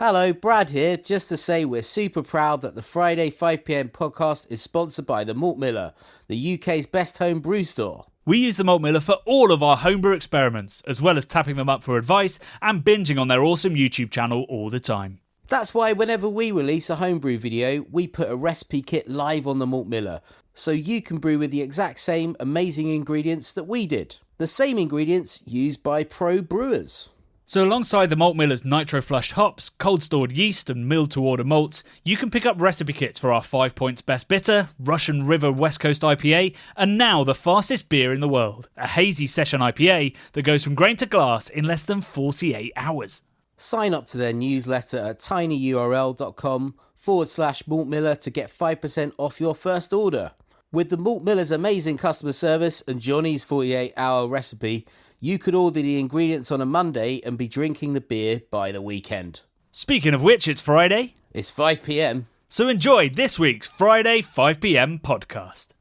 Hello, Brad here, just to say we're super proud that the Friday 5pm podcast is sponsored by the Malt Miller, the UK's best home brew store. We use the Malt Miller for all of our homebrew experiments, as well as tapping them up for advice and binging on their awesome YouTube channel all the time. That's why whenever we release a homebrew video, we put a recipe kit live on the Malt Miller, so you can brew with the exact same amazing ingredients that we did. The same ingredients used by pro brewers. So alongside the Malt Miller's nitro-flushed hops, cold-stored yeast and milled-to-order malts, you can pick up recipe kits for our 5 Points Best Bitter, Russian River West Coast IPA, and now the fastest beer in the world, a hazy session IPA that goes from grain to glass in less than 48 hours. Sign up to their newsletter at tinyurl.com/Malt Miller to get 5% off your first order. With the Malt Miller's amazing customer service and Johnny's 48-hour recipe, you could order the ingredients on a Monday and be drinking the beer by the weekend. Speaking of which, it's Friday. It's 5pm. So enjoy this week's Friday 5pm podcast.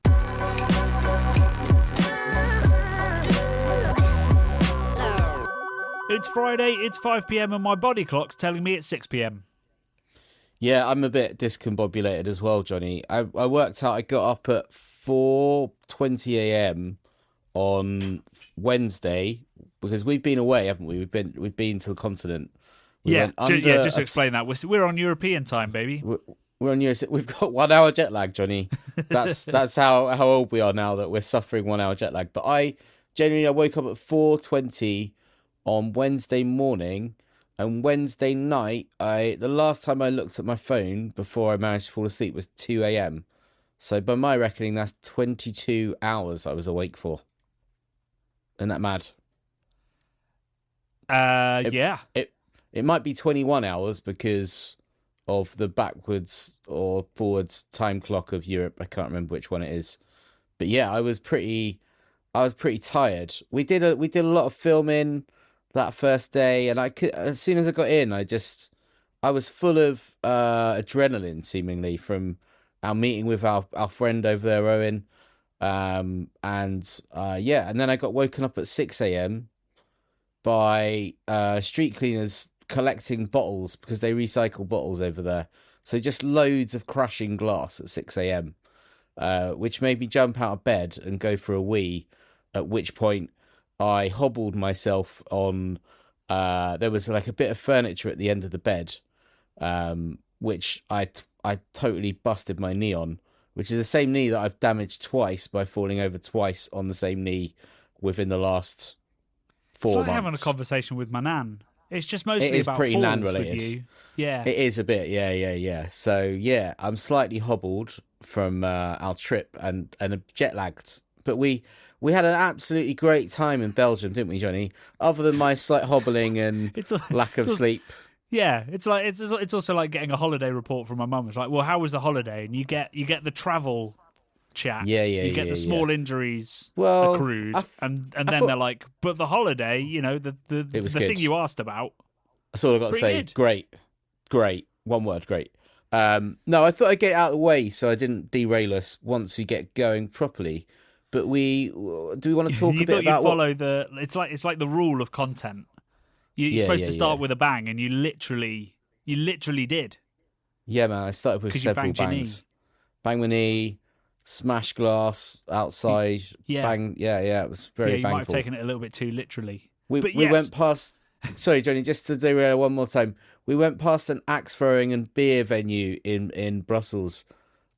It's Friday, it's 5pm and my body clock's telling me it's 6pm. Yeah, I'm a bit discombobulated as well, Johnny. I worked out I got up at 4:20am on Wednesday because we've been away, haven't we? We've been to the continent. Just to explain that, we're on European time, baby. We're on Europe. We've got 1 hour jet lag, Johnny. That's how old we are now that we're suffering 1 hour jet lag. But I woke up at 4:20 on Wednesday morning, and Wednesday night, the last time I looked at my phone before I managed to fall asleep was 2am. So by my reckoning, that's 22 hours I was awake for. Isn't that mad? Yeah. It might be 21 hours because of the backwards or forwards time clock of Europe. I can't remember which one it is. But yeah, I was pretty tired. We did a lot of filming that first day, and as soon as I got in, I was full of adrenaline seemingly from our meeting with our friend over there, Owen. And then I got woken up at 6am by street cleaners collecting bottles because they recycle bottles over there. So just loads of crashing glass at 6am, which made me jump out of bed and go for a wee, at which point I hobbled myself on, there was like a bit of furniture at the end of the bed, which I totally busted my knee on, which is the same knee that I've damaged twice by falling over twice on the same knee within the last 4 months. It's like having a conversation with my nan. It's just mostly about pretty falls nan related. with you. Yeah. It is a bit, yeah. So yeah, I'm slightly hobbled from our trip and jet lagged, but we had an absolutely great time in Belgium, didn't we, Johnny? Other than my slight hobbling and lack of sleep. Yeah, it's also like getting a holiday report from my mum. It's like, well, how was the holiday? And you get the travel chat. You get the small injuries accrued, and then they're like, but the holiday, the thing you asked about. That's all I got to say. Good. Great. One word, great. No, I thought I'd get it out of the way so I didn't derail us once we get going properly. But do we want to talk a bit about follow the? It's like the rule of content. You're supposed to start with a bang, and you literally did. Yeah, man. I started with several bangs. Bang my knee, smash glass outside. Yeah. Bang. Yeah. It was very bangful. You might have taken it a little bit too literally. We went past. Sorry, Johnny. Just to derail one more time, we went past an axe throwing and beer venue in Brussels,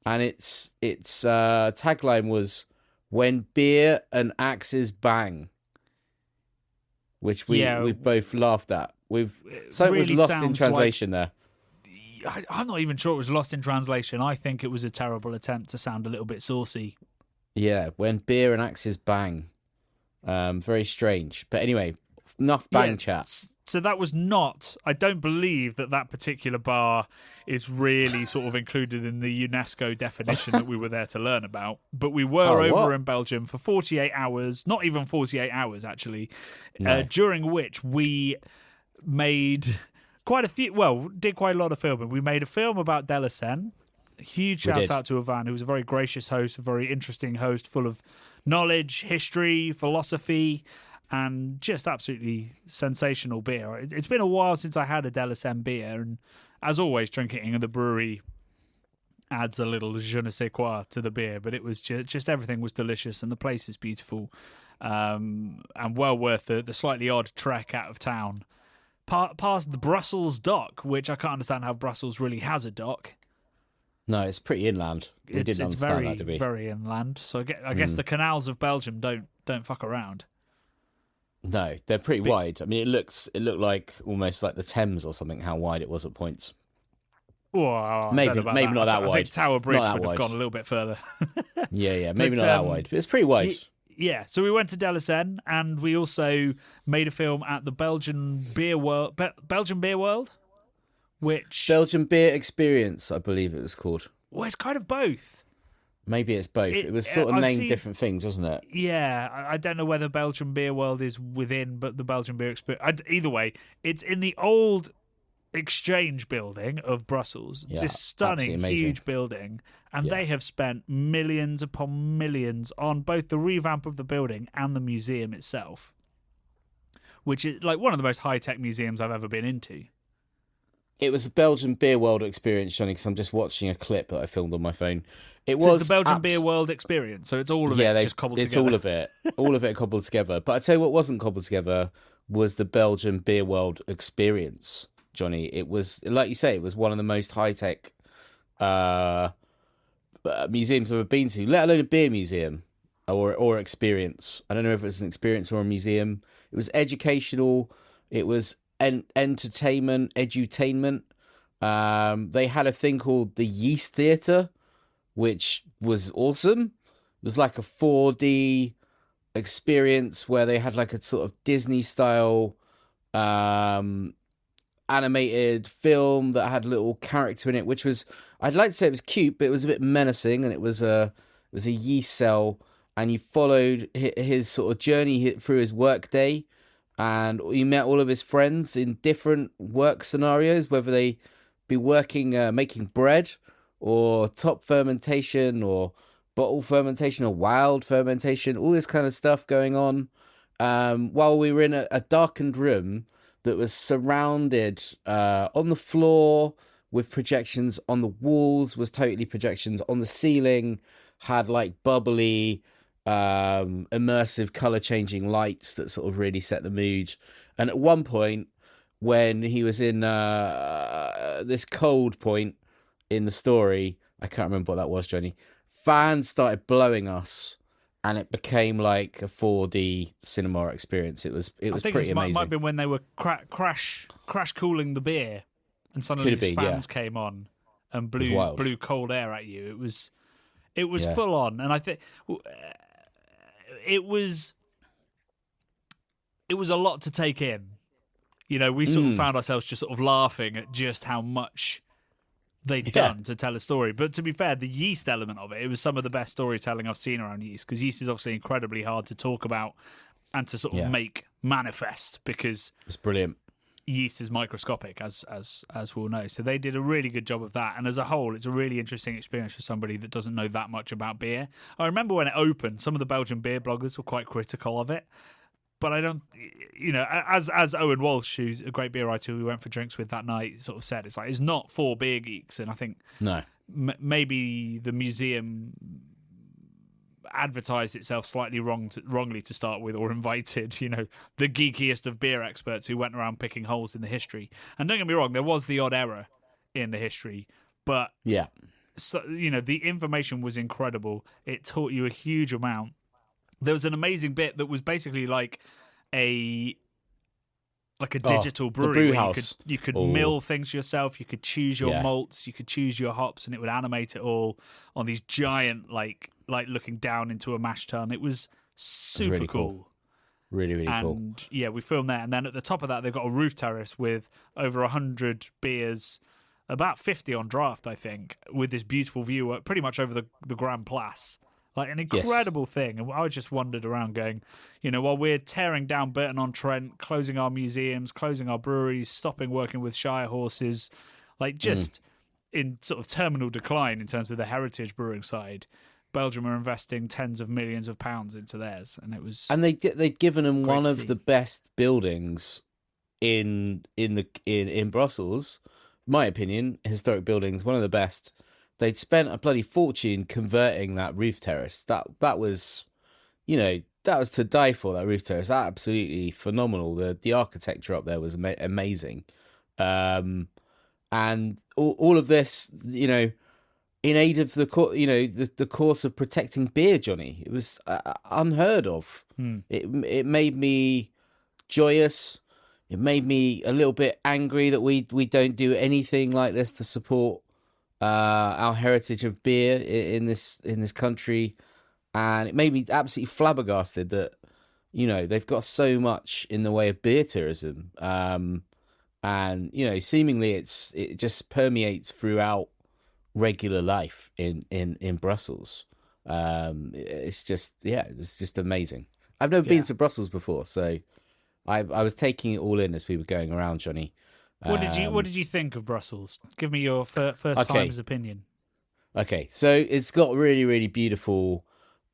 and its tagline was "When beer and axes bang," which we both laughed at. Something was lost in translation there. I'm not even sure it was lost in translation. I think it was a terrible attempt to sound a little bit saucy. Yeah, when beer and axes bang. Very strange. But anyway, enough bang chat. So that was not... I don't believe that particular bar is really sort of included in the UNESCO definition that we were there to learn about. But we were over in Belgium for 48 hours, not even 48 hours, actually, during which we made did quite a lot of filming. We made a film about Delacen. Huge shout out to Ivan, who was a very gracious host, a very interesting host, full of knowledge, history, philosophy, and just absolutely sensational beer. It's been a while since I had a Delacen beer, and as always, drinking at the brewery adds a little je ne sais quoi to the beer, but it was just everything was delicious, and the place is beautiful, and well worth the slightly odd trek out of town past the Brussels dock, which I can't understand how Brussels really has a dock. No, it's pretty inland. We didn't understand very, that, did we? very inland. So I guess the canals of Belgium don't fuck around. No, they're pretty wide. I mean, it looked like almost like the Thames or something. How wide it was at points. Well, maybe not that wide. I think Tower Bridge would have wide. gone a little bit further. yeah, maybe not that wide, but it's pretty wide. Yeah, so we went to Delacen, and we also made a film at the Belgian Beer World, which Belgian Beer Experience, I believe it was called. Well, it's kind of both. Maybe it's both. It was sort of named different things, wasn't it? Yeah, I don't know whether Belgian Beer World is within, but the Belgian Beer Experience. Either way, it's in the old exchange building of Brussels. Yeah, this stunning, huge building, and they have spent millions upon millions on both the revamp of the building and the museum itself, which is like one of the most high-tech museums I've ever been into. It was a Belgian Beer World Experience, Johnny, because I'm just watching a clip that I filmed on my phone. It was the Belgian Beer World Experience, so it's all of it just cobbled together. It's all of it cobbled together. But I tell you what wasn't cobbled together was the Belgian Beer World Experience, Johnny. It was, like you say, it was one of the most high-tech museums I've ever been to, let alone a beer museum or experience. I don't know if it's an experience or a museum. It was educational. It was entertainment, edutainment. They had a thing called the Yeast Theatre, which was awesome. It was like a 4D experience where they had like a sort of Disney style animated film that had a little character in it, which was, I'd like to say it was cute, but it was a bit menacing, and it was a yeast cell, and you followed his sort of journey through his work day, and you met all of his friends in different work scenarios, whether they be working making bread or top fermentation or bottle fermentation or wild fermentation, all this kind of stuff going on, while we were in a darkened room that was surrounded on the floor with projections on the walls, was totally projections on the ceiling, had like bubbly, immersive color changing lights that sort of really set the mood. And at one point, when he was in this cold point in the story, I can't remember what that was, Johnny, fans started blowing us, and it became like a 4D cinema experience. It was pretty amazing. Might have been when they were crash cooling the beer, and suddenly these fans came on and blew cold air at you. It was full on, and I think it was a lot to take in. You know, we sort of found ourselves just sort of laughing at just how much they'd done to tell a story. But to be fair, the yeast element of it was some of the best storytelling I've seen around yeast, because yeast is obviously incredibly hard to talk about and to sort of make manifest, because it's brilliant. Yeast is microscopic, as we'll know. So they did a really good job of that. And as a whole, it's a really interesting experience for somebody that doesn't know that much about beer. I remember when it opened, some of the Belgian beer bloggers were quite critical of it. But I don't, you know, as Owen Walsh, who's a great beer writer who we went for drinks with that night, sort of said, it's not for beer geeks. And I think maybe the museum advertised itself slightly wrongly to start with, or invited, you know, the geekiest of beer experts who went around picking holes in the history. And don't get me wrong, there was the odd error in the history, but so, you know, the information was incredible. It taught you a huge amount. There was an amazing bit that was basically like a digital brewery where you could mill things yourself, you could choose your malts, you could choose your hops, and it would animate it all on these giant like looking down into a mash tun. It was super really cool. Really cool. And yeah, we filmed there, and then at the top of that they've got a roof terrace with over 100 beers, about 50 on draft, I think, with this beautiful view pretty much over the Grand Place. Like an incredible thing. And I just wandered around going, you know, while we're tearing down Burton-on-Trent, closing our museums, closing our breweries, stopping working with Shire horses, like just in sort of terminal decline in terms of the heritage brewing side, Belgium are investing tens of millions of pounds into theirs, and it was. And they'd given them one of see. the best buildings in Brussels. In my opinion, historic buildings, one of the best. They'd spent a bloody fortune converting that roof terrace. That was, that was to die for. That roof terrace, absolutely phenomenal. The architecture up there was amazing, and all of this, in aid of the course of protecting beer, Johnny. It was unheard of. It made me joyous. It made me a little bit angry that we don't do anything like this to support our heritage of beer in this country, and it made me absolutely flabbergasted that they've got so much in the way of beer tourism, and seemingly it just permeates throughout regular life in Brussels. It's just amazing. I've never been to Brussels before, so I was taking it all in as we were going around, Johnny. What did you think of Brussels? Give me your first timer's opinion. Okay, so it's got really, really beautiful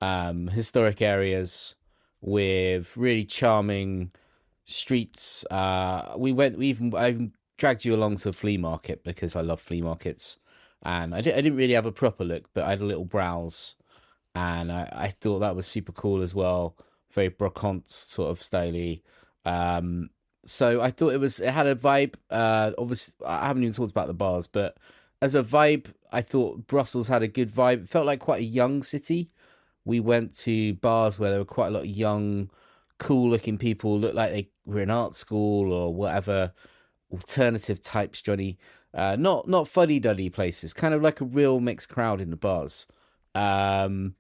historic areas with really charming streets. I dragged you along to a flea market because I love flea markets, and I didn't really have a proper look, but I had a little browse, and I thought that was super cool as well. Very brocante sort of styly. So I thought it had a vibe. Obviously, I haven't even talked about the bars, but as a vibe, I thought Brussels had a good vibe. It felt like quite a young city. We went to bars where there were quite a lot of young, cool-looking people, looked like they were in art school or whatever, alternative types, Johnny. Not fuddy-duddy places, kind of like a real mixed crowd in the bars. And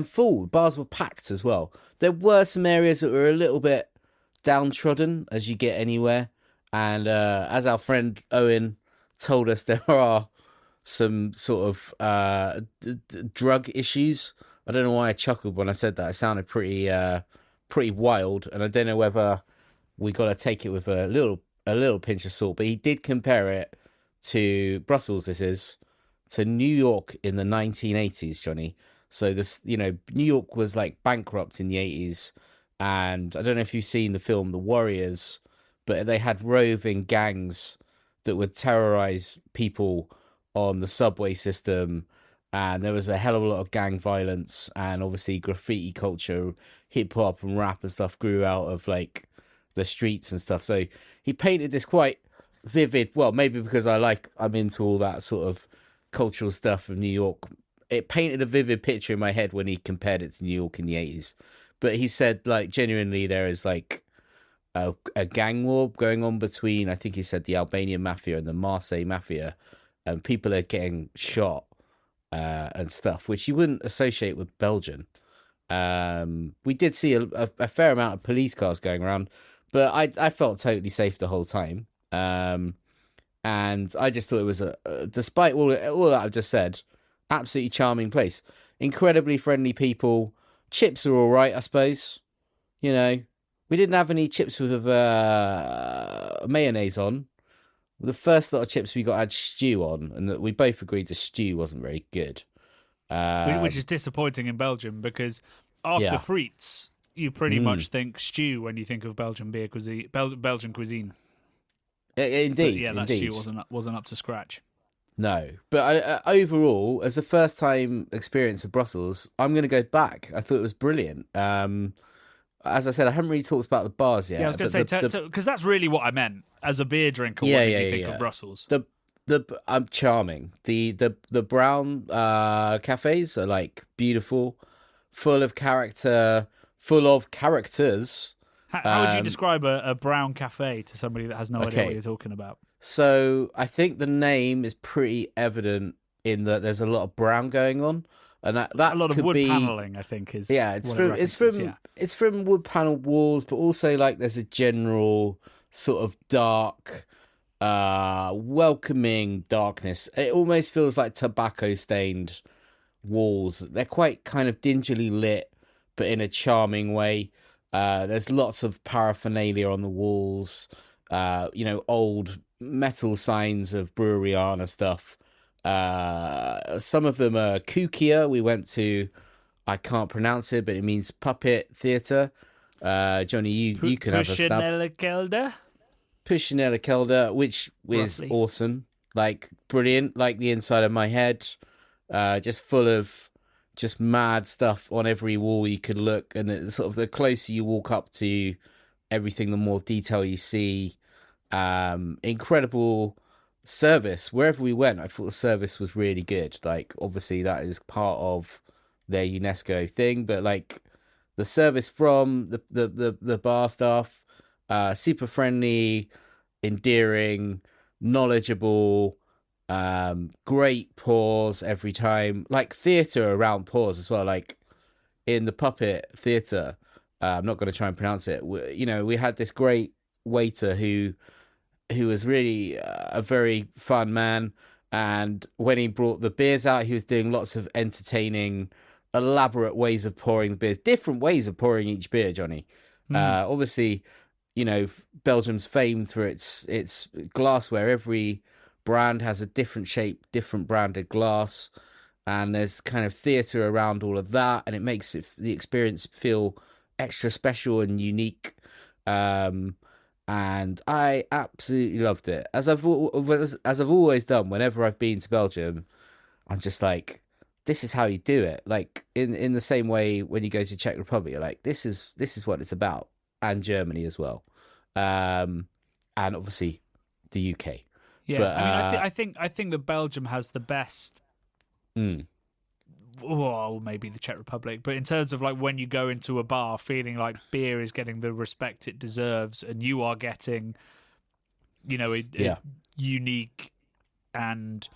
full. Bars were packed as well. There were some areas that were a little bit downtrodden as you get anywhere, and as our friend Owen told us, there are some sort of drug issues. I don't know why I chuckled when I said that. It sounded pretty wild, and I don't know whether we got to take it with a little pinch of salt. But he did compare it to Brussels. This is to New York in the 1980s, Johnny. So this, New York was like bankrupt in the 80s. And I don't know if you've seen the film The Warriors, but they had roving gangs that would terrorize people on the subway system. And there was a hell of a lot of gang violence, and obviously graffiti culture, hip hop and rap and stuff grew out of like the streets and stuff. So he painted this quite vivid, well, maybe because I'm into all that sort of cultural stuff of New York. It painted a vivid picture in my head when he compared it to New York in the 80s. But he said, like, genuinely there is, like, a gang war going on between, I think he said, the Albanian mafia and the Marseille mafia. And people are getting shot and stuff, which you wouldn't associate with Belgium. We did see a fair amount of police cars going around, but I felt totally safe the whole time. And I just thought it was, despite all that I've just said, absolutely charming place. Incredibly friendly people. Chips are all right, I suppose. We didn't have any chips with mayonnaise on. The first lot of chips we got had stew on, and we both agreed the stew wasn't very good. Which is disappointing in Belgium, because after frites, you pretty much think stew when you think of Belgian beer cuisine, Belgian cuisine. Indeed, that stew wasn't up to scratch. No, but overall, as a first-time experience of Brussels, I'm going to go back. I thought it was brilliant. As I said, I haven't really talked about the bars yet. Yeah, I was going to say, because that's really what I meant. As a beer drinker, what did you think of Brussels? I'm charming. The brown cafes are like beautiful, full of character, full of characters. How would you describe a brown cafe to somebody that has no idea what you're talking about? So I think the name is pretty evident in that there's a lot of brown going on, and that a lot of wood be paneling. I think is it's from wood paneled walls, but also like there's a general sort of dark, welcoming darkness. It almost feels like tobacco stained walls. They're quite kind of dingily lit, but in a charming way. There's lots of paraphernalia on the walls. Old metal signs of brewery stuff. Some of them are kookier. We went to I can't pronounce it, but it means puppet theatre. Johnny, you can have a stab. Pushing Kelder, which is Roughly. awesome. Like, brilliant. Like the inside of my head. Just full of just mad stuff on every wall you could look. And sort of the closer you walk up to everything, the more detail you see. Incredible service. Wherever we went, I thought the service was really good. Like, obviously, that is part of their UNESCO thing. But, like, the service from the bar staff, super friendly, endearing, knowledgeable, great pause every time, like theatre around pause as well. Like in the puppet theatre, I'm not going to try and pronounce it. We had this great waiter who was really a very fun man, and when he brought the beers out, he was doing lots of entertaining, elaborate ways of pouring the beers, different ways of pouring each beer, Johnny. Obviously, Belgium's famed for its glassware. Every brand has a different shape, different branded glass, and there's kind of theatre around all of that, and it makes the experience feel extra special and unique. And I absolutely loved it, as I've always done whenever I've been to Belgium. I'm just like, this is how you do it. Like in the same way when you go to Czech Republic, you're like, this is what it's about, and Germany as well, and obviously the UK. Yeah, but, I think that Belgium has the best. Well, maybe the Czech Republic, but in terms of like when you go into a bar feeling like beer is getting the respect it deserves, and you are getting, a unique and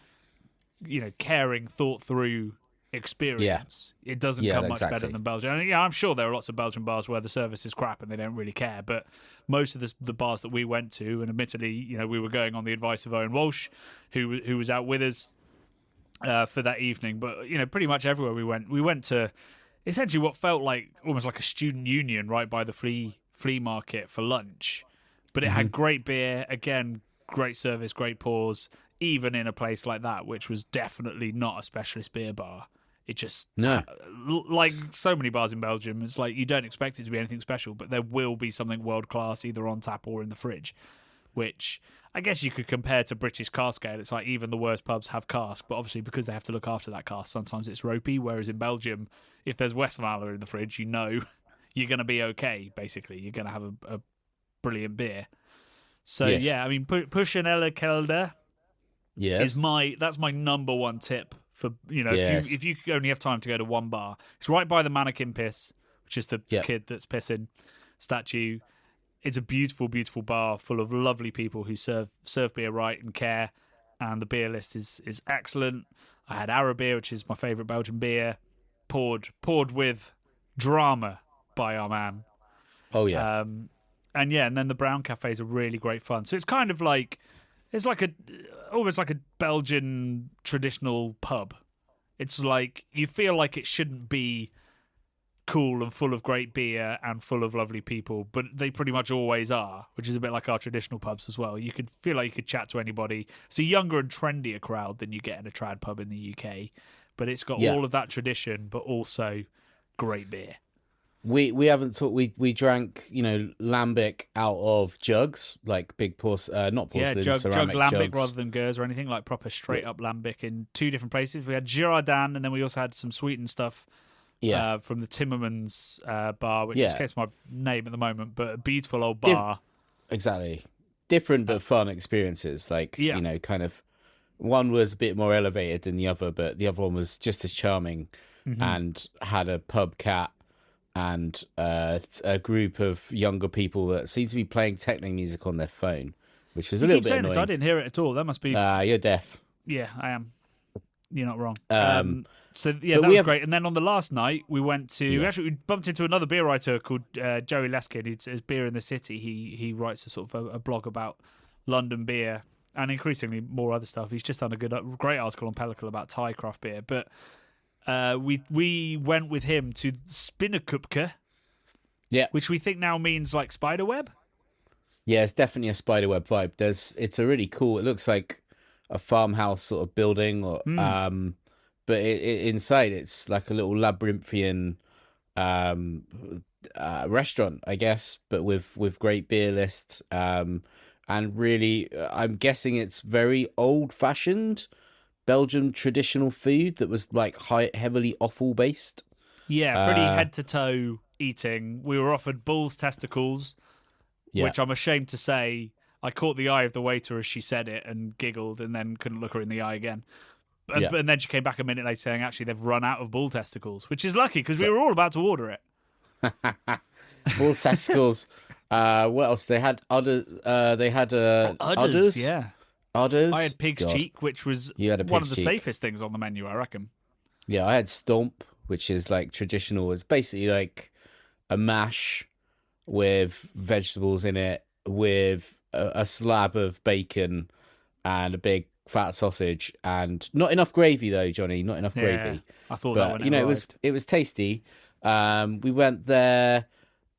caring, thought through experience. It doesn't come much better than Belgium. And I'm sure there are lots of Belgian bars where the service is crap and they don't really care, but most of the bars that we went to, and admittedly, we were going on the advice of Owen Walsh, who was out with us for that evening, but pretty much everywhere we went to essentially what felt like almost like a student union right by the flea market for lunch, but it had great beer, again, great service, great pours, even in a place like that, which was definitely not a specialist beer bar. It just, like so many bars in Belgium, it's like you don't expect it to be anything special, but there will be something world-class either on tap or in the fridge, which I guess you could compare to British cask ale. It's like even the worst pubs have cask, but obviously because they have to look after that cask, sometimes it's ropey, whereas in Belgium, if there's Westmalle in the fridge, you're going to be okay, basically. You're going to have a brilliant beer. So, yeah, I mean, Pushing Kelder that's my number one tip for, if you only have time to go to one bar. It's right by the mannequin piss, which is the kid that's pissing statue. It's a beautiful, beautiful bar full of lovely people who serve beer right and care, and the beer list is excellent. I had Arabeer, which is my favourite Belgian beer, poured with drama by our man. Oh yeah. And then the Brown Cafes are really great fun. So it's kind of like almost like a Belgian traditional pub. It's like you feel like it shouldn't be cool and full of great beer and full of lovely people, but they pretty much always are, which is a bit like our traditional pubs as well. You could feel like you could chat to anybody. It's a younger and trendier crowd than you get in a trad pub in the UK, but it's got all of that tradition, but also great beer. We haven't thought we drank lambic out of jugs, like big not porcelain, jug ceramic lambic jugs rather than Gers or anything, like proper straight up lambic in two different places. We had Girardin, and then we also had some sweetened stuff from the Timmermans bar, which escapes my name at the moment, but a beautiful old bar. Exactly. Different but fun experiences. Like, kind of one was a bit more elevated than the other, but the other one was just as charming and had a pub cat and a group of younger people that seem to be playing techno music on their phone, which is a little bit annoying. I didn't hear it at all. That must be... you're deaf. Yeah, I am. You're not wrong. That was great. And then on the last night, we went to... We bumped into another beer writer called Joey Leskin, who's Beer in the City. He writes a sort of a blog about London beer and increasingly more other stuff. He's just done a great article on Pellicle about Thai craft beer. But we went with him to Spinnekupke, which we think now means like spiderweb. Yeah, it's definitely a spiderweb vibe. It's a really cool... It looks like a farmhouse sort of building, but but inside it's like a little labyrinthian restaurant, I guess, but with great beer list. And really, I'm guessing it's very old fashioned Belgian traditional food that was like heavily offal based. Yeah, pretty head to toe eating. We were offered bull's testicles, which I'm ashamed to say I caught the eye of the waiter as she said it and giggled and then couldn't look her in the eye again. And then she came back a minute later saying, actually, they've run out of bull testicles, which is lucky because we were all about to order it. Bull testicles. What else? They had udders. Udders. Yeah. Udders. I had pig's cheek, which was one of the safest things on the menu, I reckon. Yeah, I had stomp, which is like traditional. It's basically like a mash with vegetables in it, with a slab of bacon and a big fat sausage, and not enough gravy though, Johnny. Not enough gravy. I thought that when it was tasty. We went there.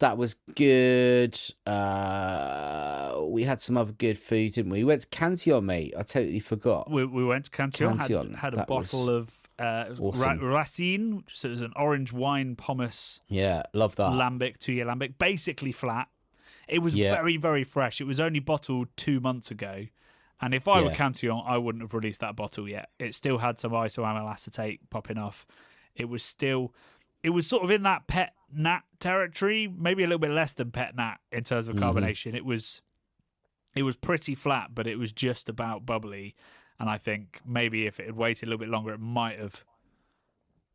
That was good. We had some other good food, didn't we? We went to Cantillon, mate. I totally forgot. We went to Cantillon. Had a bottle of awesome. Racine, so it was an orange wine pommes. Yeah, love that. Lambic, 2-year Lambic, basically flat. It was very, very fresh. It was only bottled 2 months ago. And if I were Cantillon, I wouldn't have released that bottle yet. It still had some isoamyl acetate popping off. It was sort of in that pet nat territory, maybe a little bit less than pet nat in terms of carbonation. It was pretty flat, but it was just about bubbly. And I think maybe if it had waited a little bit longer, it might have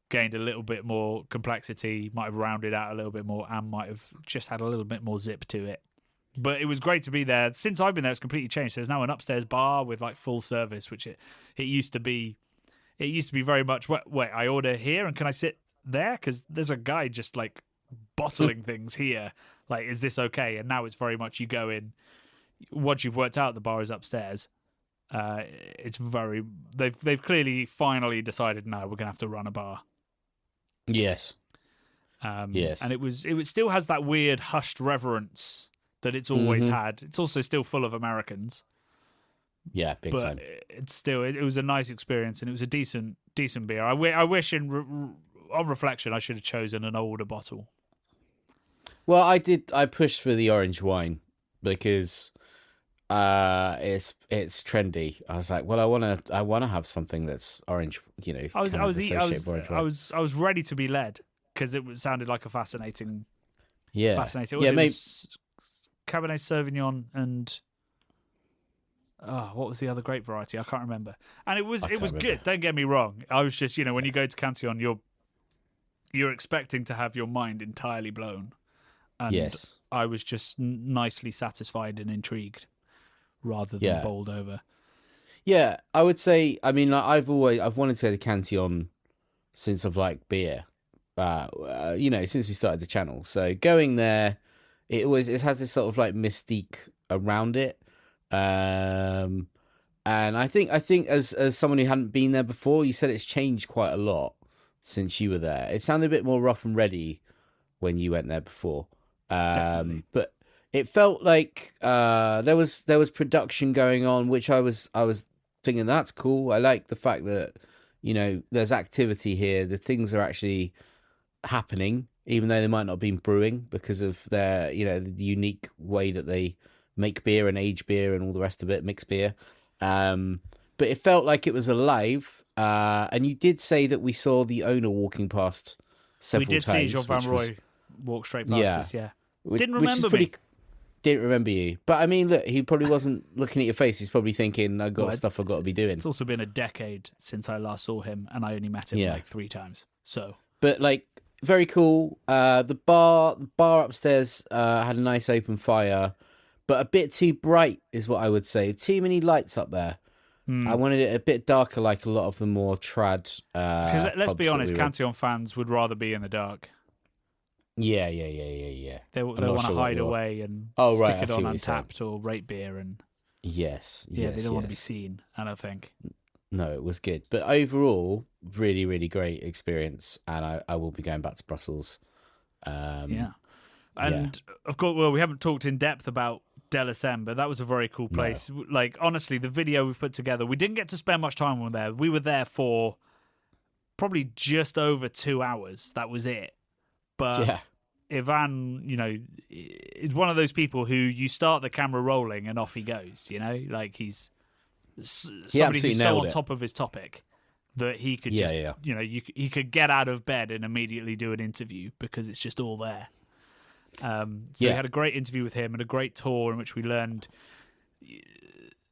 gained a little bit more complexity, might have rounded out a little bit more, and might have just had a little bit more zip to it. But it was great to be there. Since I've been there, it's completely changed. There's now an upstairs bar with like full service, which it used to be. It used to be very much, wait, I order here and can I sit there? Because there's a guy just like bottling things here. Like, is this okay? And now it's very much you go in. Once you've worked out the bar is upstairs, it's very. They've clearly finally decided no, we're gonna have to run a bar. Yes. Yes. And it still has that weird hushed reverence that it's always had. It's also still full of Americans. Yeah, big time. But it's still it was a nice experience and it was a decent beer. I wish on reflection I should have chosen an older bottle. Well, I did. I pushed for the orange wine because it's trendy. I was like, well, I wanna have something that's orange. You know, I was ready to be led because it sounded like a fascinating. Fascinating. Yeah, maybe Cabernet Sauvignon and what was the other grape variety? I can't remember. And it was good. Don't get me wrong. I was just when you go to Cantillon, you're expecting to have your mind entirely blown. And yes. I was just nicely satisfied and intrigued rather than bowled over. Yeah, I would say, I mean, I've wanted to go to Cantillon since I've liked beer, since we started the channel. So going there, it has this sort of like mystique around it. And I think as someone who hadn't been there before, you said it's changed quite a lot since you were there. It sounded a bit more rough and ready when you went there before. But it felt like there was production going on, which I was thinking that's cool. I like the fact that there's activity here. The things are actually happening, even though they might not have been brewing because of their the unique way that they make beer and age beer and all the rest of it, mix beer. But it felt like it was alive. And you did say that we saw the owner walking past several times. We did see Jean Van Roy walk straight past us, yeah. Didn't remember me. Didn't remember you. But I mean, look, he probably wasn't looking at your face. He's probably thinking, I've got stuff I've got to be doing. It's also been a decade since I last saw him, and I only met him like 3 times. So, but like, very cool. The bar upstairs had a nice open fire, but a bit too bright is what I would say. Too many lights up there. I wanted it a bit darker, like a lot of the more trad. Because let's be honest, Cantillon fans would rather be in the dark. Yeah. They want to hide away and stick it on Untapped or rate beer and yes, they don't want to be seen. I don't think. No, it was good, but overall, really, really great experience, and I will be going back to Brussels. And of course, we haven't talked in depth about Delasem, but that was a very cool place. No. Like honestly, the video we've put together, we didn't get to spend much time on there. We were there for probably just over 2 hours. That was it. But Ivan, is one of those people who you start the camera rolling and off he goes. Like he's somebody who's so on top of his topic that he could he could get out of bed and immediately do an interview because it's just all there. We had a great interview with him and a great tour in which we learned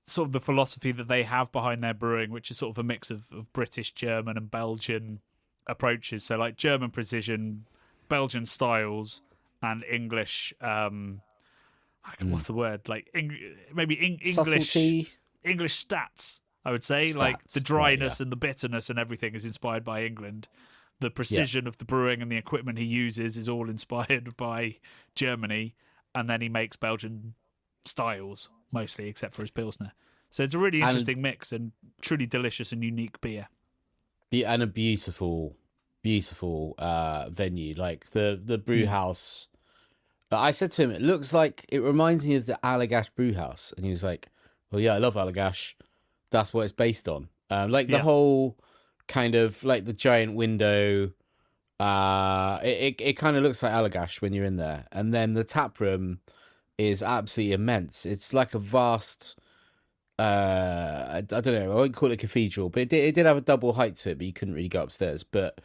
sort of the philosophy that they have behind their brewing, which is sort of a mix of British, German, and Belgian approaches. So like German precision, Belgian styles, and English. What's the word? Like English subtlety. English stats. I would say like the dryness and the bitterness and everything is inspired by England. The precision of the brewing and the equipment he uses is all inspired by Germany, and then he makes Belgian styles mostly, except for his Pilsner. So it's a really interesting mix and truly delicious and unique beer. Yeah, and a beautiful, beautiful venue. Like the brew house. I said to him, it reminds me of the Allagash brew house. And he was like, well, yeah, I love Allagash. That's what it's based on. The whole kind of like the giant window. It kind of looks like Allagash when you're in there. And then the tap room is absolutely immense. It's like a vast, I don't know, I won't call it a cathedral, but it did have a double height to it, but you couldn't really go upstairs. But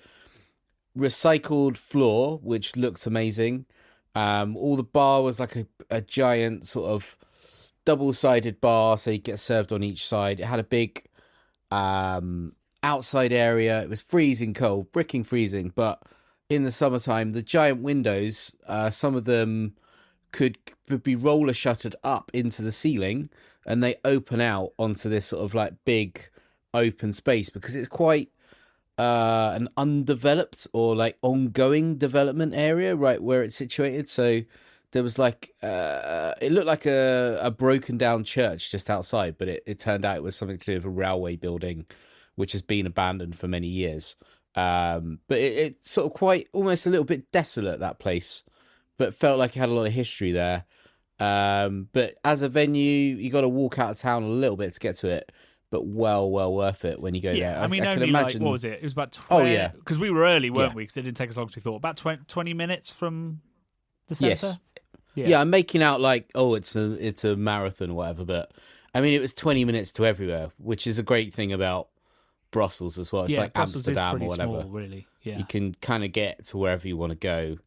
recycled floor, which looked amazing. All the bar was like a giant sort of double-sided bar, so you get served on each side. It had a big outside area. It was freezing cold, bricking freezing, but in the summertime, the giant windows, some of them could be roller shuttered up into the ceiling, and they open out onto this sort of like big open space because it's quite an undeveloped or like ongoing development area right where it's situated. So there was like it looked like a broken down church just outside, but it turned out it was something to do with a railway building which has been abandoned for many years. But it's sort of quite almost a little bit desolate, that place, but felt like it had a lot of history there. But as a venue, you got to walk out of town a little bit to get to it, but well worth it when you go there. I mean, I can imagine. Like, what was it? It was about 20... because we were early, weren't we? Because it didn't take as long as we thought. About 20 minutes from the centre? Yes. Yeah, I'm making out like, it's a marathon or whatever, but I mean, it was 20 minutes to everywhere, which is a great thing about Brussels as well. It's like Brussels Amsterdam or whatever. Small, really. Yeah. You can kind of get to wherever you want to go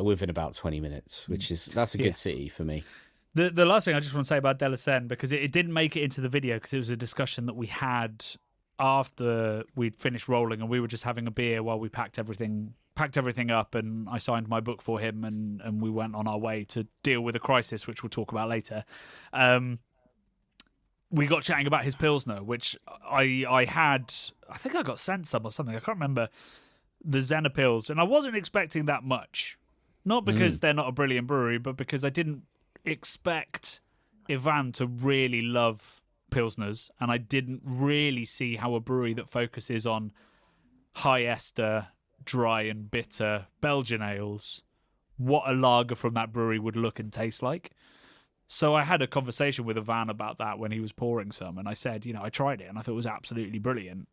within about 20 minutes, that's a good city for me. The last thing I just want to say about Delacenne, because it didn't make it into the video because it was a discussion that we had after we'd finished rolling, and we were just having a beer while we packed everything up, and I signed my book for him, and we went on our way to deal with a crisis, which we'll talk about later. We got chatting about his Pilsner, which I think I got sent some or something. I can't remember. The Zenner Pils, and I wasn't expecting that much. Not because they're not a brilliant brewery, but because I didn't expect Ivan to really love Pilsners, and I didn't really see how a brewery that focuses on high ester, dry and bitter Belgian ales, what a lager from that brewery would look and taste like. So I had a conversation with Ivan about that when he was pouring some, and I said, I tried it and I thought it was absolutely brilliant.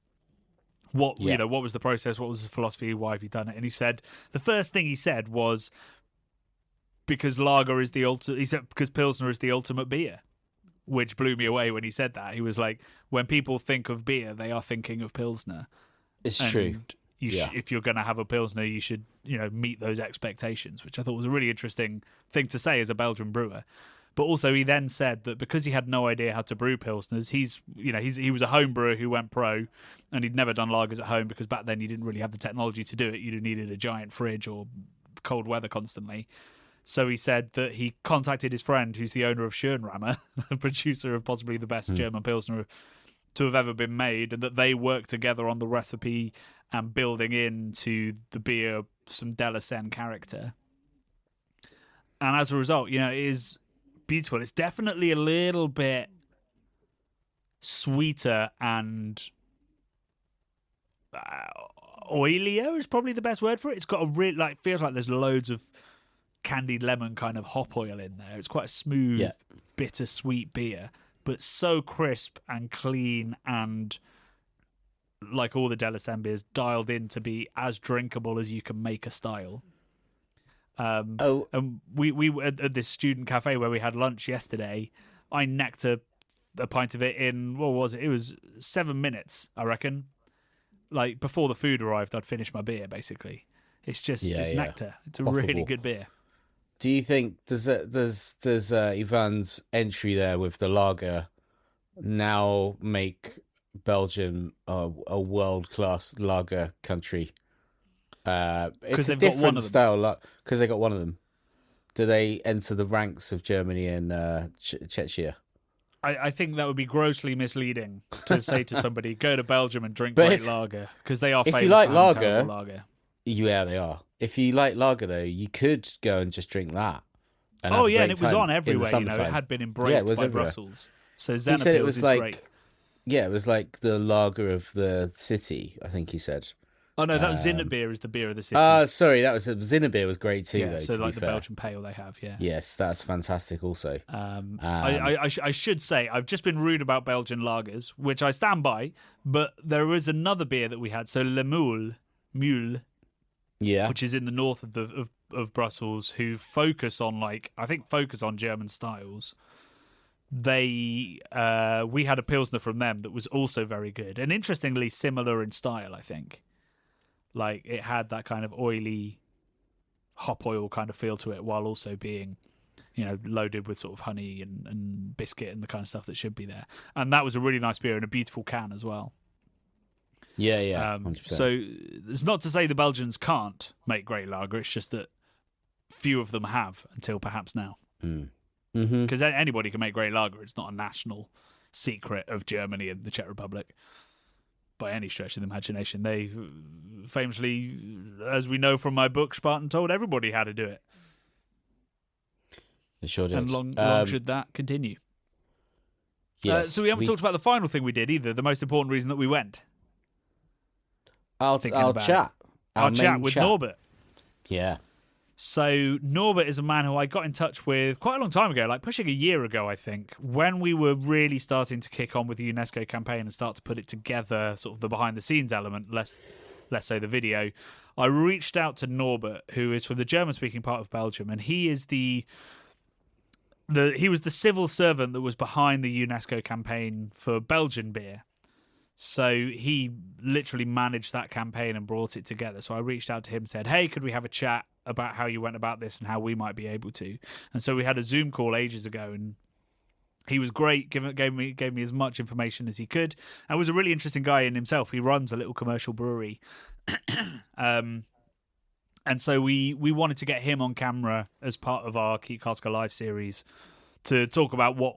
What was the process? What was the philosophy? Why have you done it? And he said the first thing he said was because lager is the ultimate. He said because Pilsner is the ultimate beer, which blew me away when he said that. He was like, when people think of beer, they are thinking of Pilsner. It's true. If you're going to have a Pilsner, you should meet those expectations, which I thought was a really interesting thing to say as a Belgian brewer. But also, he then said that because he had no idea how to brew Pilsners, he was a home brewer who went pro, and he'd never done lagers at home because back then you didn't really have the technology to do it. You'd have needed a giant fridge or cold weather constantly. So he said that he contacted his friend, who's the owner of Schönrammer, a producer of possibly the best German Pilsner to have ever been made, and that they worked together on the recipe and building into the beer some Delacenne character. And as a result, it is beautiful. It's definitely a little bit sweeter and oilier is probably the best word for it. It's got a real feels like there's loads of candied lemon kind of hop oil in there. It's quite a smooth, bitter sweet beer, but so crisp and clean and like all the Delicen beers, dialed in to be as drinkable as you can make a style. And we at this student cafe where we had lunch yesterday, I necked a pint of it in, what was it? It was 7 minutes, I reckon. Like, before the food arrived, I'd finished my beer, basically. It's just nectar. It's a really good beer. Do you think, does Ivan's entry there with the lager now make Belgium a world-class lager country? It's a different style, because they got one of them. Do they enter the ranks of Germany and Czechia? I think that would be grossly misleading to say to somebody, go to Belgium and drink great lager, because they are famous for lager. Yeah, they are. If you like lager, though, you could go and just drink that. And it was on everywhere. It had been embraced by everywhere. Brussels. So Zenapils he said it was great. Yeah, it was like the lager of the city, I think he said. Oh, no, that was Zinnebeer is the beer of the city. Sorry, that was Zinnebeer was great too, though. So like the Belgian pale they have, yeah. Yes, that's fantastic also. I should say, I've just been rude about Belgian lagers, which I stand by, but there was another beer that we had, so Le Mule, which is in the north of Brussels, who focus on German styles. We had a Pilsner from them that was also very good, and interestingly similar in style, I think. Like, it had that kind of oily hop oil kind of feel to it, while also being, loaded with sort of honey and biscuit and the kind of stuff that should be there. And that was a really nice beer in a beautiful can as well. Yeah, 100%. So it's not to say the Belgians can't make great lager. It's just that few of them have until perhaps now. Because anybody can make great lager. It's not a national secret of Germany and the Czech Republic by any stretch of the imagination. They famously, as we know from my book, Spartan told everybody how to do it. They sure did. And long should that continue. Yes, so we haven't talked about the final thing we did either, the most important reason that we went. I'll chat. I'll chat with Norbert. Yeah. So Norbert is a man who I got in touch with quite a long time ago, like pushing a year ago, I think, when we were really starting to kick on with the UNESCO campaign and start to put it together, sort of the behind-the-scenes element, less so the video. I reached out to Norbert, who is from the German-speaking part of Belgium, and he is he was the civil servant that was behind the UNESCO campaign for Belgian beer. So he literally managed that campaign and brought it together. So I reached out to him and said, hey, could we have a chat about how you went about this and how we might be able to? And so we had a Zoom call ages ago, and he was great, gave me as much information as he could, and was a really interesting guy in himself. He runs a little commercial brewery. And so we wanted to get him on camera as part of our Keep Cask Alive series to talk about what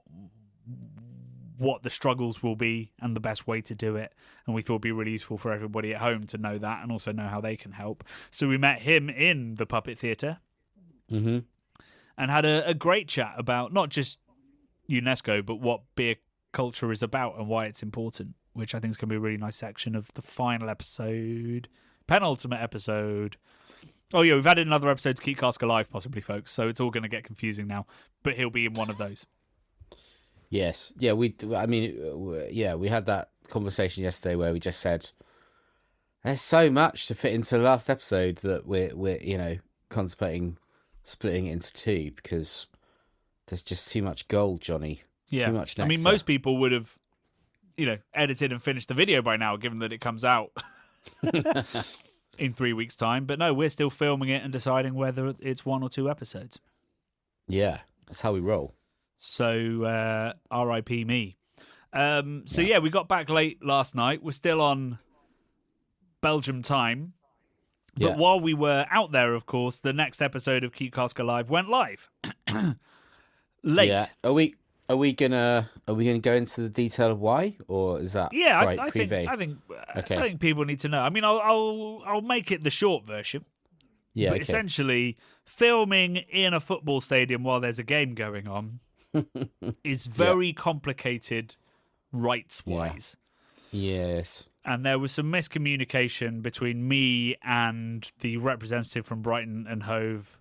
the struggles will be and the best way to do it. And we thought it'd be really useful for everybody at home to know that and also know how they can help. So we met him in the Puppet Theatre and had a great chat about not just UNESCO, but what beer culture is about and why it's important, which I think is going to be a really nice section of the final episode, penultimate episode. Oh yeah, we've added another episode to Keep Cask Alive, possibly, folks, so it's all going to get confusing now, but he'll be in one of those. Yes. Yeah, we had that conversation yesterday where we just said there's so much to fit into the last episode that we're contemplating splitting it into two because there's just too much gold, Johnny. Yeah. Too much nectar. I mean, most people would have, edited and finished the video by now, given that it comes out in 3 weeks' time. But no, we're still filming it and deciding whether it's 1 or 2 episodes. Yeah, that's how we roll. So, R.I.P. me. We got back late last night. We're still on Belgium time. But while we were out there, of course, the next episode of Keep Cask Alive went live. Late. Yeah. Are we gonna go into the detail of why, or is that I think people need to know. I mean, I'll make it the short version. Yeah. But essentially, filming in a football stadium while there's a game going on is very complicated rights-wise. Yes. And there was some miscommunication between me and the representative from Brighton and Hove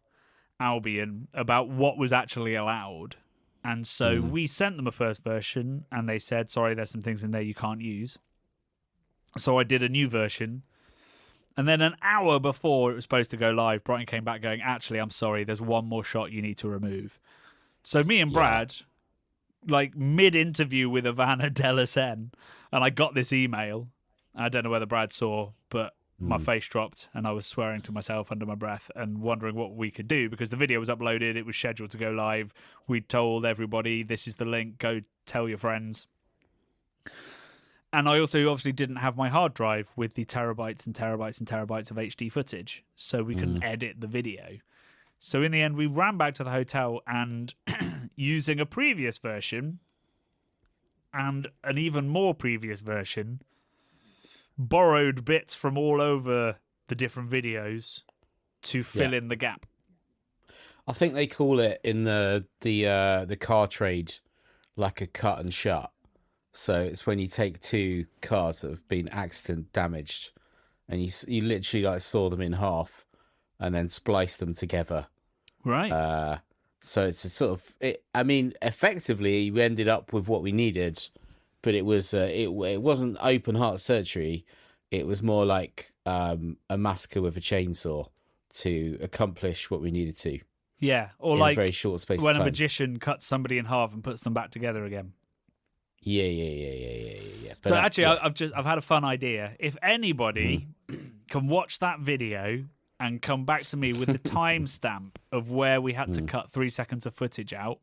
Albion about what was actually allowed. And so we sent them a first version, and they said, sorry, there's some things in there you can't use. So I did a new version. And then an hour before it was supposed to go live, Brighton came back going, actually, I'm sorry, there's one more shot you need to remove. So me and Brad, like mid-interview with Ivana Delacen, and I got this email. I don't know whether Brad saw, but my face dropped and I was swearing to myself under my breath and wondering what we could do because the video was uploaded. It was scheduled to go live. We told everybody, this is the link, go tell your friends. And I also obviously didn't have my hard drive with the terabytes and terabytes and terabytes of HD footage, so we couldn't edit the video. So in the end, we ran back to the hotel and using a previous version and an even more previous version, borrowed bits from all over the different videos to fill in the gap. I think they call it in the car trade like a cut and shut. So it's when you take two cars that have been accident damaged, and you literally like saw them in half, and then splice them together. Right. So it's a sort of I mean, effectively, we ended up with what we needed, but it was it wasn't open heart surgery. It was more like a massacre with a chainsaw to accomplish what we needed to. Yeah, or in like a very short space when of time. a magician cuts somebody in half and puts them back together again. Yeah. But So actually, I've had a fun idea. If anybody can watch that video and come back to me with the timestamp of where we had to cut 3 seconds of footage out,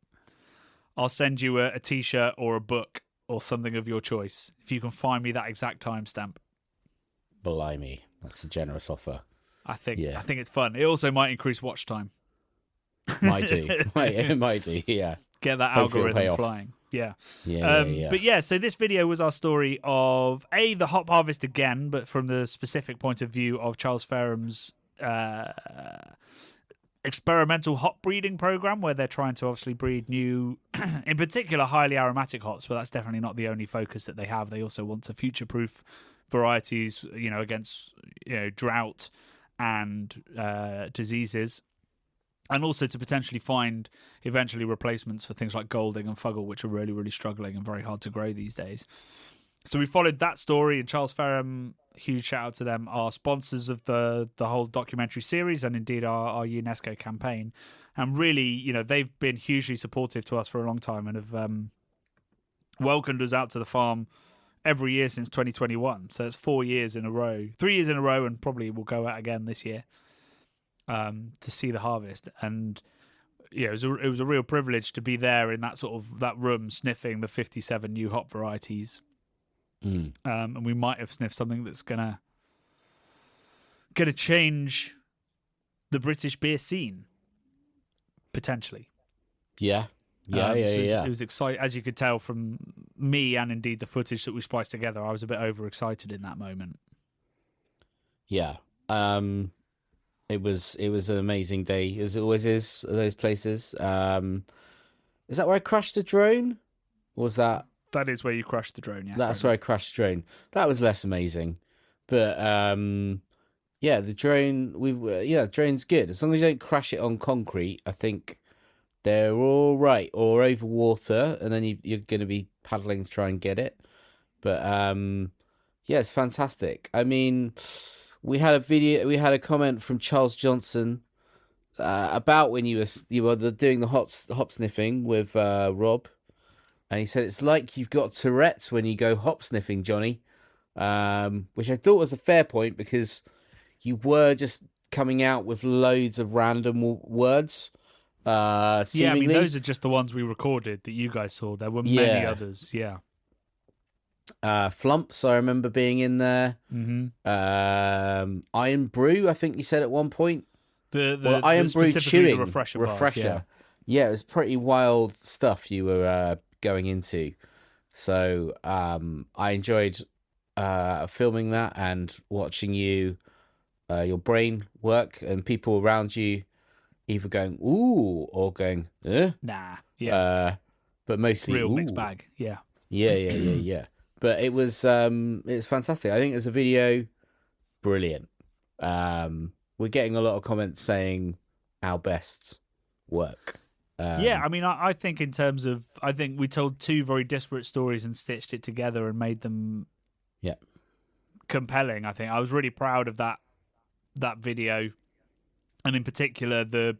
I'll send you a T-shirt or a book or something of your choice. If you can find me that exact timestamp. Blimey, that's a generous offer. I think it's fun. It also might increase watch time. Might do. It might do, yeah. Get that Hopefully algorithm flying. Yeah. Yeah. But yeah, so this video was our story of the hop harvest again, but from the specific point of view of Charles Farehams' experimental hop breeding program, where they're trying to obviously breed new, in particular, highly aromatic hops. But that's definitely not the only focus that they have. They also want to future-proof varieties, against drought and diseases. And also to potentially find eventually replacements for things like Golding and Fuggle, which are really, really struggling and very hard to grow these days. So we followed that story, and Charles Fareham, huge shout out to them, are sponsors of the whole documentary series and indeed our UNESCO campaign. And really, they've been hugely supportive to us for a long time and have welcomed us out to the farm every year since 2021. So it's 3 years in a row, and probably will go out again this year. To see the harvest, and it was a real privilege to be there in that room sniffing the 57 new hop varieties. And we might have sniffed something that's gonna change the British beer scene potentially. Yeah. It was exciting, as you could tell from me and indeed the footage that we spliced together. I was a bit overexcited in that moment. Yeah. It was an amazing day, as it always is at those places. Is that where I crashed the drone? Or was that? That is where you crashed the drone, yes. That's where I crashed the drone. That was less amazing. But, the drone, drone's good. As long as you don't crash it on concrete, I think they're all right. Or over water, and then you're going to be paddling to try and get it. But, it's fantastic. I mean, we had a comment from Charles Johnson about when you were doing the hop sniffing with Rob, and he said it's like you've got Tourette's when you go hop sniffing, Johnny, which I thought was a fair point because you were just coming out with loads of random words. Seemingly. Yeah, I mean those are just the ones we recorded that you guys saw. There were many others. Yeah. Flumps, I remember being in there. Iron Brew, I think you said at one point. The Iron Brew chewing refresher. Bars, yeah, it was pretty wild stuff you were going into. So I enjoyed filming that and watching your brain work and people around you either going ooh or going nah. Yeah, but mostly real ooh. mixed bag. Yeah. Yeah. But it was fantastic. I think as a video, brilliant. We're getting a lot of comments saying our best work. I mean, I think in terms of, I think we told two very disparate stories and stitched it together and made them compelling. I think I was really proud of that video, and in particular the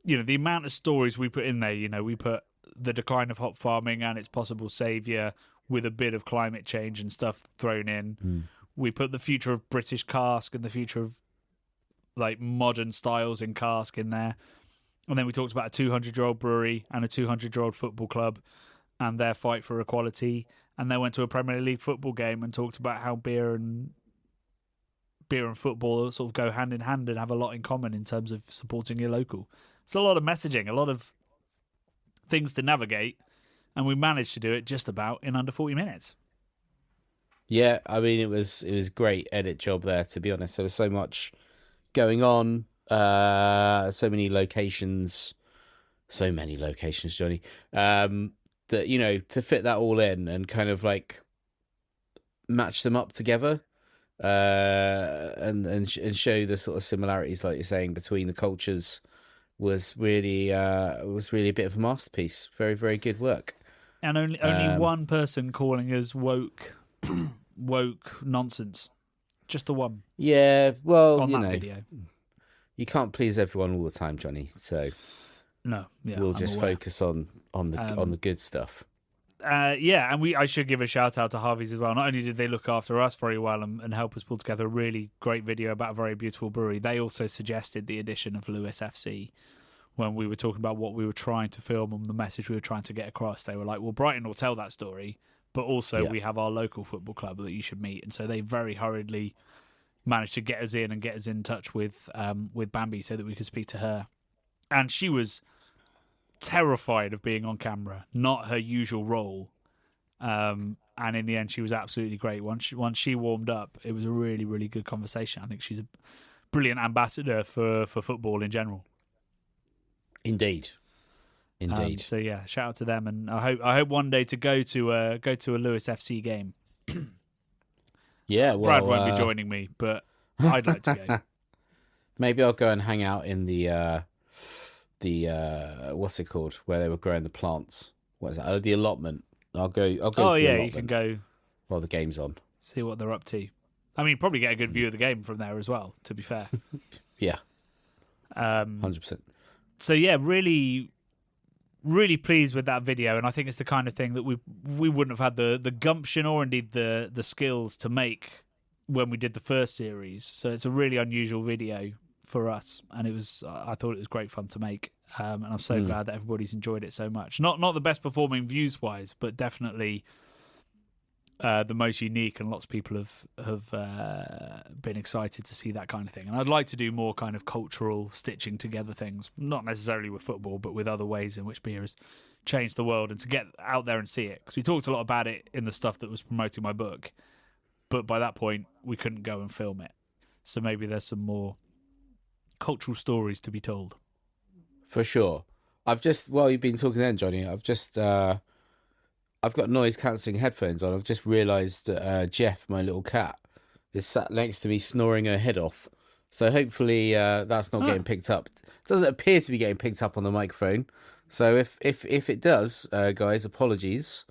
amount of stories we put in there. We put the decline of hop farming and its possible savior with a bit of climate change and stuff thrown in. We put the future of British cask and the future of like modern styles in cask in there. And then we talked about a 200-year-old brewery and a 200-year-old football club and their fight for equality. And then went to a Premier League football game and talked about how beer and football sort of go hand in hand and have a lot in common in terms of supporting your local. It's a lot of messaging, a lot of things to navigate, and we managed to do it just about in under 40 minutes. Yeah, I mean, it was great edit job there, to be honest. There was so much going on, so many locations, Johnny, that, to fit that all in and kind of like match them up together, and show the sort of similarities, like you're saying, between the cultures was really a bit of a masterpiece. Very, very good work. And only one person calling us woke nonsense. Just the one. Yeah, well, on that video. You can't please everyone all the time, Johnny. So no, we'll just focus on the good stuff. Yeah, and I should give a shout out to Harvey's as well. Not only did they look after us very well and help us pull together a really great video about a very beautiful brewery, they also suggested the addition of Lewis FC when we were talking about what we were trying to film and the message we were trying to get across. They were like, well, Brighton will tell that story, but also we have our local football club that you should meet. And so they very hurriedly managed to get us in and get us in touch with Bambi so that we could speak to her. And she was terrified of being on camera, not her usual role. And in the end, she was absolutely great. Once she warmed up, it was a really, really good conversation. I think she's a brilliant ambassador for football in general. Indeed. So yeah, shout out to them, and I hope one day to go to a Lewis FC game. Yeah, well, Brad won't be joining me, but I'd like to go. Maybe I'll go and hang out in the what's it called, where they were growing the plants. What is that? Oh, the allotment. I'll go. Oh yeah, you can go while the game's on. See what they're up to. I mean, probably get a good view of the game from there as well. To be fair. Yeah. 100%. So yeah, really, really pleased with that video, and I think it's the kind of thing that we wouldn't have had the gumption or indeed the skills to make when we did the first series. So it's a really unusual video for us, and I thought it was great fun to make, and I'm so glad that everybody's enjoyed it so much. Not the best performing views wise, but definitely the most unique, and lots of people have been excited to see that kind of thing. And I'd like to do more kind of cultural stitching together things, not necessarily with football, but with other ways in which beer has changed the world, and to get out there and see it. Because we talked a lot about it in the stuff that was promoting my book, but by that point we couldn't go and film it. So maybe there's some more cultural stories to be told. For sure. While you've been talking then, Johnny, I've got noise cancelling headphones on. I've just realised that Jeff, my little cat, is sat next to me snoring her head off. So hopefully that's not getting picked up. It doesn't appear to be getting picked up on the microphone. So if it does, guys, apologies.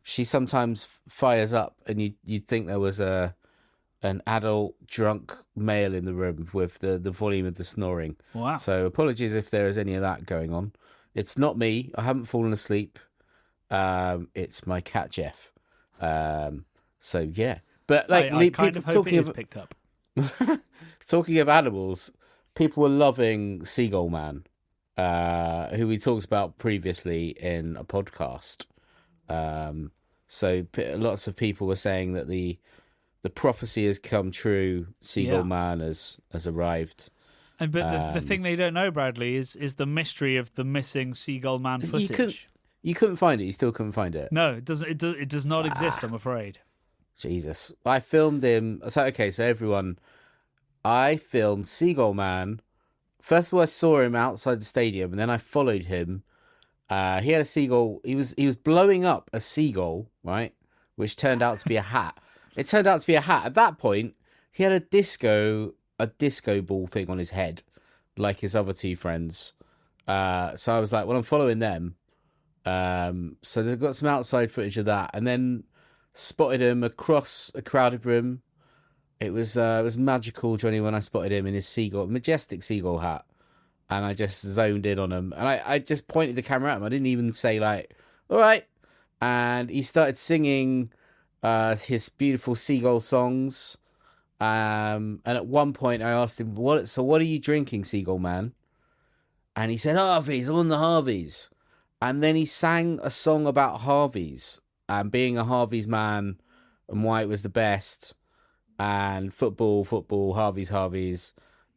She sometimes fires up, and you'd think there was an adult drunk male in the room with the volume of the snoring. Wow. So apologies if there is any of that going on. It's not me. I haven't fallen asleep. It's my cat Jeff. So yeah, but like I kind of hope it is picked up. Talking of animals, people were loving Seagull Man, who we talked about previously in a podcast. So lots of people were saying that the prophecy has come true. Seagull Man has arrived. But the thing they don't know, Bradley, is the mystery of the missing Seagull Man footage. You couldn't find it. You still couldn't find it. No, it doesn't. It does not exist. I'm afraid. Jesus, I filmed him. So everyone, I filmed Seagull Man. First of all, I saw him outside the stadium, and then I followed him. He had a seagull. He was blowing up a seagull, right? Which turned out to be a hat. It turned out to be a hat. At that point, he had a disco ball thing on his head, like his other two friends. So I was like, well, I'm following them. So they've got some outside footage of that, and then spotted him across a crowded room. It was magical, Johnny, when I spotted him in his majestic seagull hat. And I just zoned in on him. And I just pointed the camera at him. I didn't even say, like, all right. And he started singing his beautiful seagull songs. And at one point I asked him, what are you drinking, Seagull Man? And he said, Harvey's, I'm on the Harvey's. And then he sang a song about Harvey's and being a Harvey's man and why it was the best. And football, Harvey's.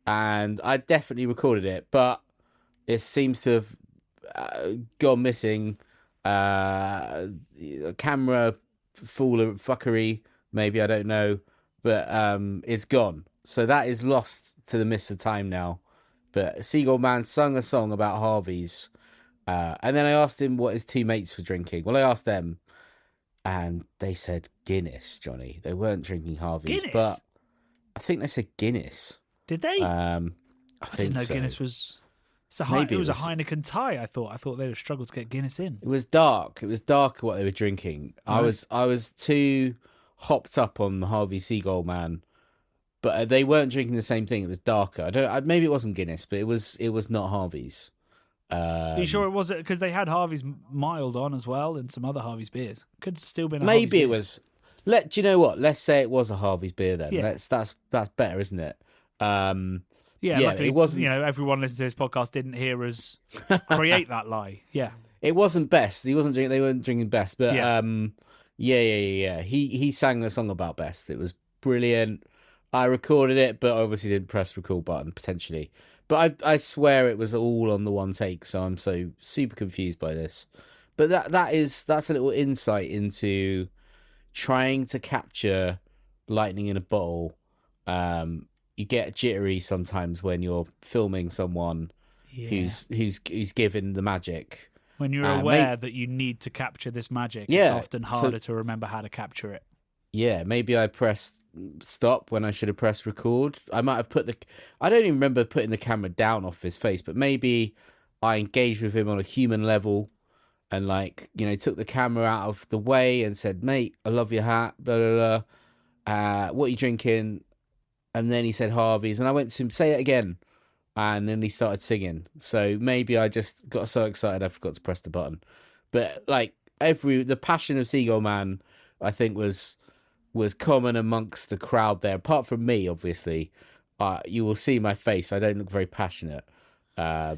And I definitely recorded it, but it seems to have gone missing. Camera full of fuckery, maybe, I don't know, but it's gone. So that is lost to the mist of time now. But Seagull Man sung a song about Harvey's, and then I asked him what his two mates were drinking. Well, I asked them, and they said Guinness, Johnny. They weren't drinking Harvey's, Guinness? but I think they said Guinness. Did they? I didn't know so. Guinness was. Maybe it was a Heineken tie. I thought they'd have struggled to get Guinness in. It was dark. It was dark what they were drinking. Right. I was too hopped up on the Harvey Seagull Man, but they weren't drinking the same thing. It was darker. Maybe it wasn't Guinness, but it was not Harvey's. Are you sure it wasn't? Because they had Harvey's mild on as well and some other Harvey's beers. Could have still been. Maybe it was. Do you know what? Let's say it was a Harvey's beer then. Yeah. That's better, isn't it? Luckily, it wasn't. Everyone listening to this podcast didn't hear us create that lie. Yeah, it wasn't best. They weren't drinking best, but yeah. He sang a song about best. It was brilliant. I recorded it, but obviously didn't press record button potentially. But I swear it was all on the one take, so I'm so super confused by this. But that's a little insight into trying to capture lightning in a bottle. You get jittery sometimes when you're filming someone who's given the magic. When you're aware that you need to capture this magic, it's often harder to remember how to capture it. Yeah, maybe I pressed stop when I should have pressed record. I might have I don't even remember putting the camera down off his face, but maybe I engaged with him on a human level and took the camera out of the way and said, mate, I love your hat, blah, blah, blah. What are you drinking? And then he said Harvey's, and I went to him, say it again. And then he started singing. So maybe I just got so excited I forgot to press the button. But the passion of Seagull Man, I think was common amongst the crowd there. Apart from me, obviously, you will see my face. I don't look very passionate. Part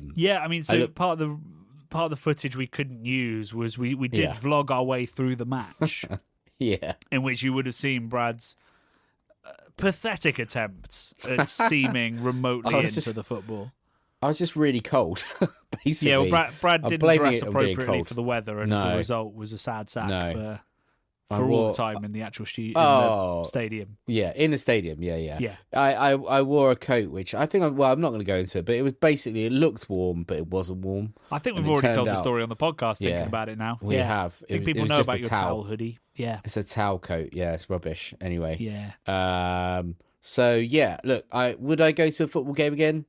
of the footage we couldn't use was we did vlog our way through the match. Yeah, in which you would have seen Brad's pathetic attempts at seeming remotely into the football. I was just really cold, basically. Yeah, well, Brad didn't dress appropriately for the weather, and as a result was a sad sack for all the time in the actual stadium. Yeah, in the stadium, yeah. I wore a coat, which I think, I'm not going to go into it, but it was basically, it looked warm, but it wasn't warm. I think we've already told the story on the podcast, thinking about it now. We have. I think people know about your towel hoodie. Yeah. It's a towel coat. Yeah, it's rubbish. Anyway. Yeah. So, yeah, look, would I go to a football game again?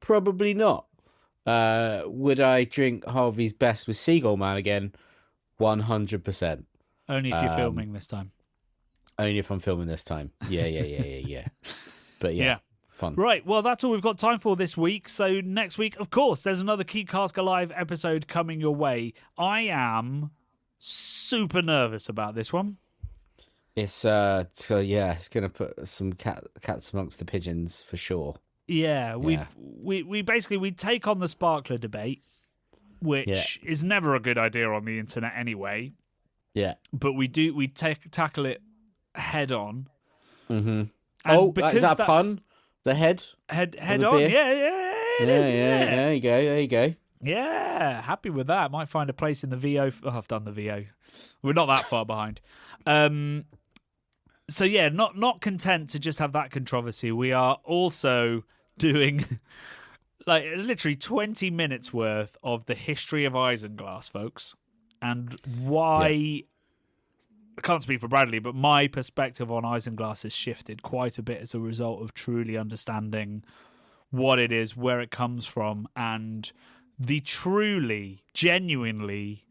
Probably not. Would I drink Harvey's Best with Seagull Man again? 100%. Only if you're filming this time. Only if I'm filming this time. Yeah. But yeah, fun. Right, well, that's all we've got time for this week. So next week, of course, there's another Keep Cask Alive episode coming your way. I am super nervous about this one. It's it's going to put some cats amongst the pigeons for sure. Yeah, we basically take on the sparkler debate, which is never a good idea on the internet anyway. Yeah, but we tackle it head on. Mm-hmm. Is that a pun? The head on. Yeah. There you go. Yeah, happy with that. Might find a place in the VO. I've done the VO. We're not that far behind. So yeah, not content to just have that controversy. We are also doing literally 20 minutes worth of the history of isinglass, folks. And why, I can't speak for Bradley, but my perspective on isinglass has shifted quite a bit as a result of truly understanding what it is, where it comes from, and the truly, genuinely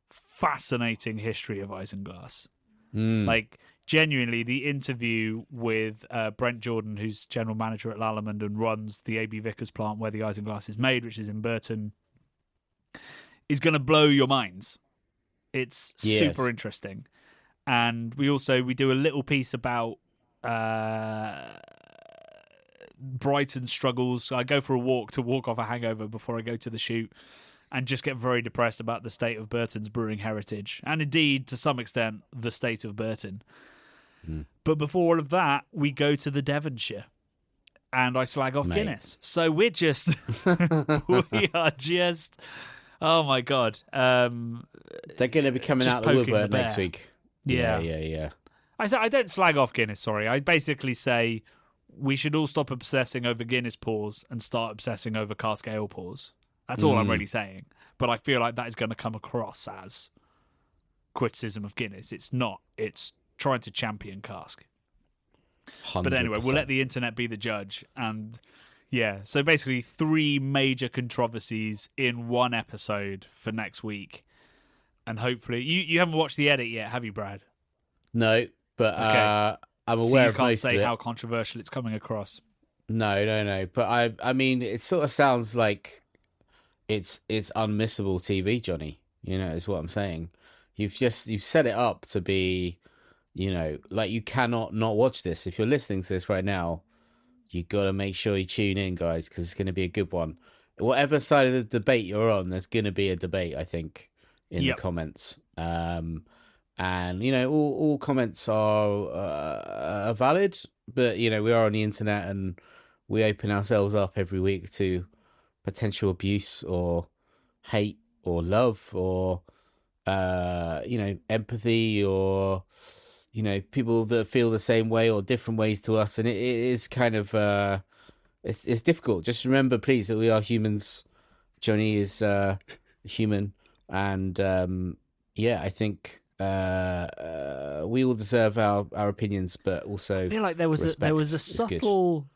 fascinating history of isinglass. Like, genuinely, the interview with Brent Jordan, who's general manager at Lallemand and runs the AB Vickers plant where the isinglass is made, which is in Burton, is going to blow your minds. It's super interesting. And we do a little piece about Brighton struggles. I go for a walk to walk off a hangover before I go to the shoot, and just get very depressed about the state of Burton's brewing heritage, and indeed, to some extent, the state of Burton. But before all of that, we go to the Devonshire, and I slag off Guinness. So we're just, we are just, oh my God. They're going to be coming out the woodwork next week. Yeah. I don't slag off Guinness, sorry. I basically say we should all stop obsessing over Guinness pours and start obsessing over cask ale pours. That's all I'm really saying. But I feel like that is going to come across as criticism of Guinness. It's not. It's trying to champion cask. 100%. But anyway, we'll let the internet be the judge. And yeah, so basically 3 major controversies in one episode for next week. And hopefully... You haven't watched the edit yet, have you, Brad? No, but okay. I'm aware of most of it. So you can't say how controversial it's coming across. No. But I mean, it sort of sounds like it's unmissable TV, Johnny. You know, is what I'm saying. You've set it up to be, you know, like you cannot not watch this. If you're listening to this right now, you got to make sure you tune in, guys, because it's going to be a good one. Whatever side of the debate you're on, there's going to be a debate, I think, in the comments. And, you know, all comments are valid, but, you know, we are on the internet and we open ourselves up every week to potential abuse or hate or love or, you know, empathy or, you know, people that feel the same way or different ways to us. And it is kind of, it's difficult. Just remember, please, that we are humans. Johnny is human. And, I think we all deserve our opinions, but also I feel like there was a subtle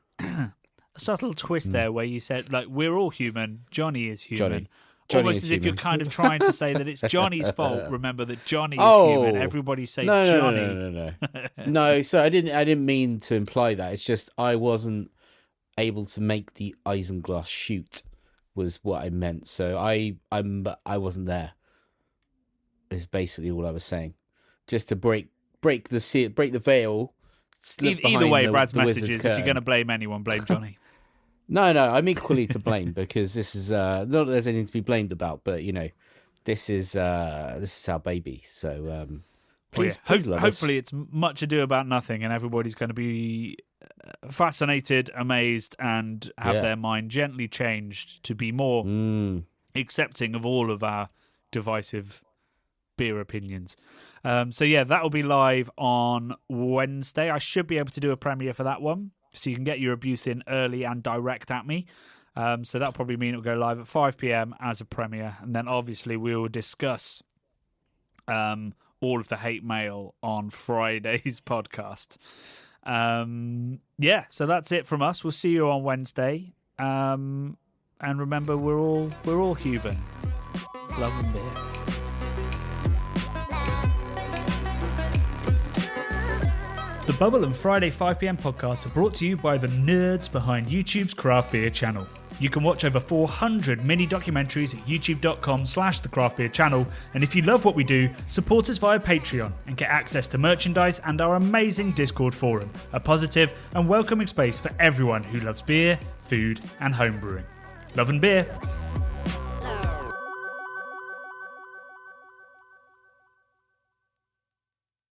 subtle twist there where you said, like, we're all human, Johnny is human. Johnny almost is as if human. you're kind of trying to say that it's Johnny's fault. Remember that Johnny is human. Everybody say Johnny. No. No, so I didn't mean to imply that. It's just I wasn't able to make the isinglass shoot was what I meant. So I wasn't there. Is basically all I was saying. Just to break the veil. Either way, Brad's message is, if you're going to blame anyone, blame Johnny. No, I'm equally to blame because this is not that there's anything to be blamed about, but you know, this is our baby. So please love us. Hopefully, it's much ado about nothing, and everybody's going to be fascinated, amazed, and have their mind gently changed to be more accepting of all of our divisive beer opinions. So that will be live on Wednesday. I should be able to do a premiere for that one, so you can get your abuse in early and direct at me. So that'll probably mean it'll go live at 5 p.m. as a premiere, and then obviously we will discuss all of the hate mail on Friday's podcast. So that's it from us. We'll see you on Wednesday. And remember, we're all human. Love and beer. The Bubble and Friday 5pm podcasts are brought to you by the nerds behind YouTube's craft beer channel. You can watch over 400 mini documentaries at youtube.com/the craft beer channel. And if you love what we do, support us via Patreon and get access to merchandise and our amazing Discord forum, a positive and welcoming space for everyone who loves beer, food and homebrewing. Love and beer.